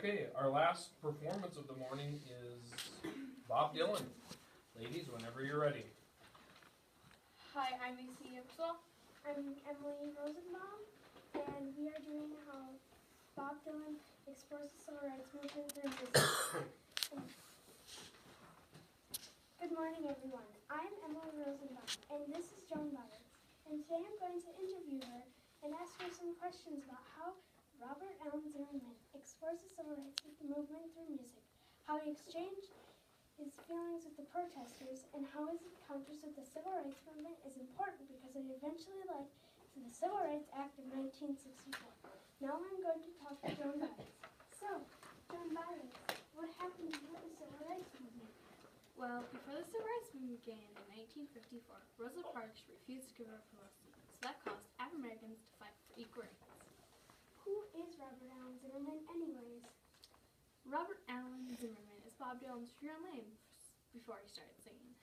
Okay, our last performance of the morning is Bob Dylan. Ladies, whenever you're ready. Hi, I'm AC Ipswell. I'm Emily Rosenbaum, and we are doing how Bob Dylan explores the civil rights movement through music. Good morning, everyone. I'm Emily Rosenbaum, and this is Joan Byers. And today I'm going to interview her and ask her some questions about how Robert Allen Zimmerman explores the civil rights movement through music, how he exchanged his feelings with the protesters, and how his encounters with the civil rights movement is important because it eventually led to the Civil Rights Act of 1964. Now I'm going to talk to Joan Byers. So, Joan Byers, what happened with the civil rights movement? Well, before the civil rights movement began in 1954, Rosa Parks refused to give up her lawsuit, so that caused African Americans to fight for equal rights. Who is Robert Allen Zimmerman anyways? Robert Allen Zimmerman is Bob Dylan's real name before he started singing.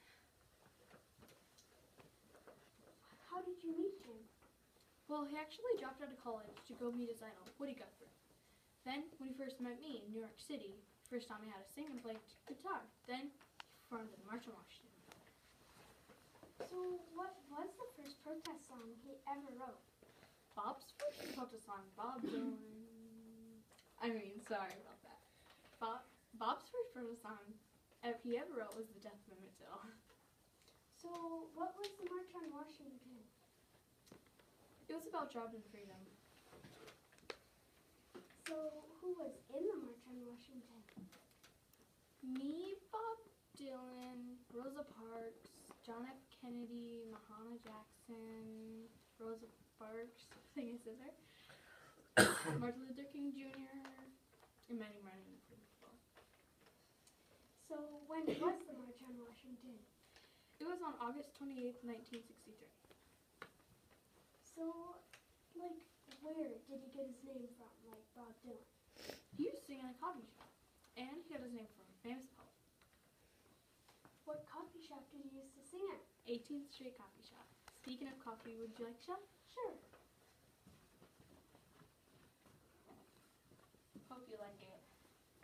How did you meet him? Well, he actually dropped out of college to go meet his idol, Woody Guthrie. Then, when he first met me in New York City, first taught me how to sing and play guitar. Then, he performed in the March on Washington. So, what was the first protest song he ever wrote? Bob's first protest song, sorry about that. Bob's first protest song he ever wrote was The Death of Emmett Till. So, what was the March on Washington? It was about jobs and freedom. So, who was in the March on Washington? Me, Bob Dylan, Rosa Parks, John F. Kennedy, Mahatma Jackson, Rosa Parks, I think I said there, Martin Luther King Jr., and many people. So, when was the March on Washington? It was on August 28th, 1963. So, where did he get his name from, like Bob Dylan? He used to sing in a coffee shop, and he got his name from a famous poet. What coffee shop did he used to sing at? 18th Street Coffee Shop. Speaking of coffee, would you like a shot? Sure. Hope you like it.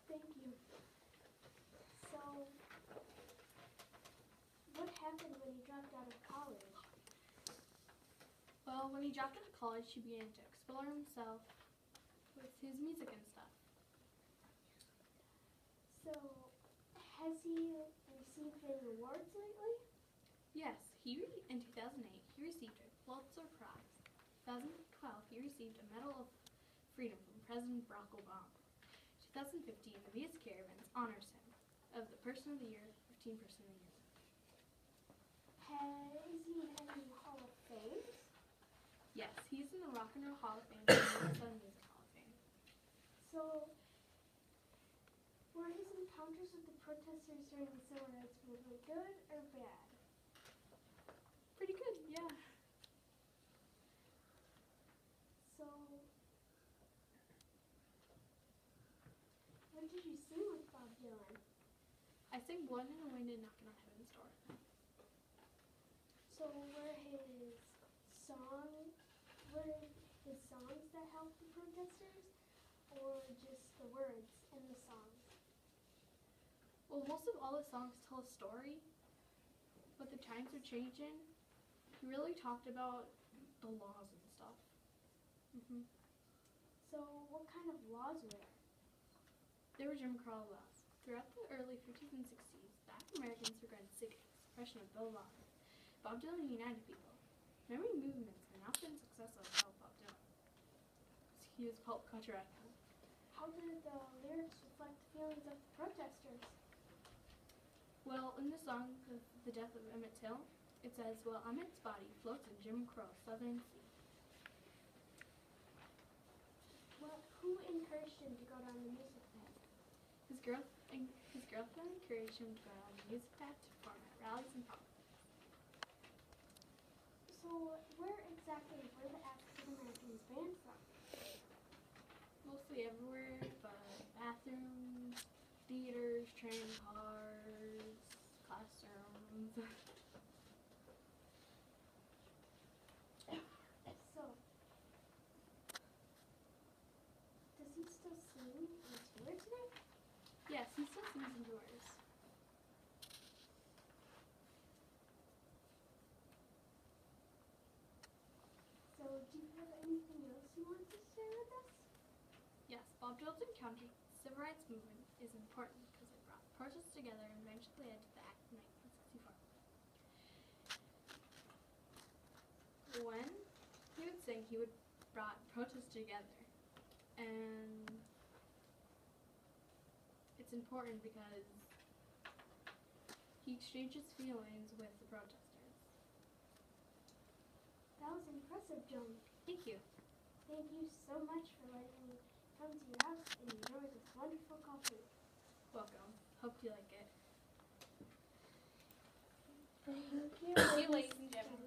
Thank you. So, what happened when he dropped out of college? Well, when he dropped out of college, he began to explore himself with his music and stuff. So, has he received any awards lately? Yes, in 2008, he received a Pulitzer Prize. 2012, he received a Medal of Freedom from President Barack Obama. 2015, the Vias Caravans honors him of the Person of the Year, 15 Person of the Year. Is he in any Hall of Fame? Yes, he's in the Rock and Roll Hall of Fame and the Southern Music Hall of Fame. So, were his encounters with the protesters during the civil rights movement good or bad? Pretty good, yeah. So, what did you sing with Bob Dylan? I sang Blood in the Wind and Knocking on Heaven's Door. So, were his songs that helped the protesters, or just the words in the songs? Well, most of all the songs tell a story, but the times are changing. He really talked about the laws and stuff. So, what kind of laws were there? There were Jim Crow laws. Throughout the early 50s and 60s, the African Americans were getting sick of the suppression of Bill laws. Bob Dylan united people. Many movements have not been successful without Bob Dylan. He was called culture icon. How did the lyrics reflect the feelings of the protesters? Well, in the song of The Death of Emmett Till, it says, "Well, Emmett's body floats in Jim Crow Southern Sea." Who encouraged him to go down the music path? His girlfriend encouraged him to go on the music path to perform at rallies and politics. So, where exactly were the African Americans banned from? Mostly everywhere, but bathrooms, theaters, train cars, classrooms. So, does he still sing on tour today? counter civil rights movement is important because it brought protests together and eventually led to the Act of 1964. When he would sing, he would brought protests together, and it's important because he exchanges feelings with the protesters. That was impressive, Joan. Thank you. Thank you so much for letting me come to your house and enjoy this wonderful coffee. Welcome. Hope you like it. Thank you. Thank you, ladies and gentlemen.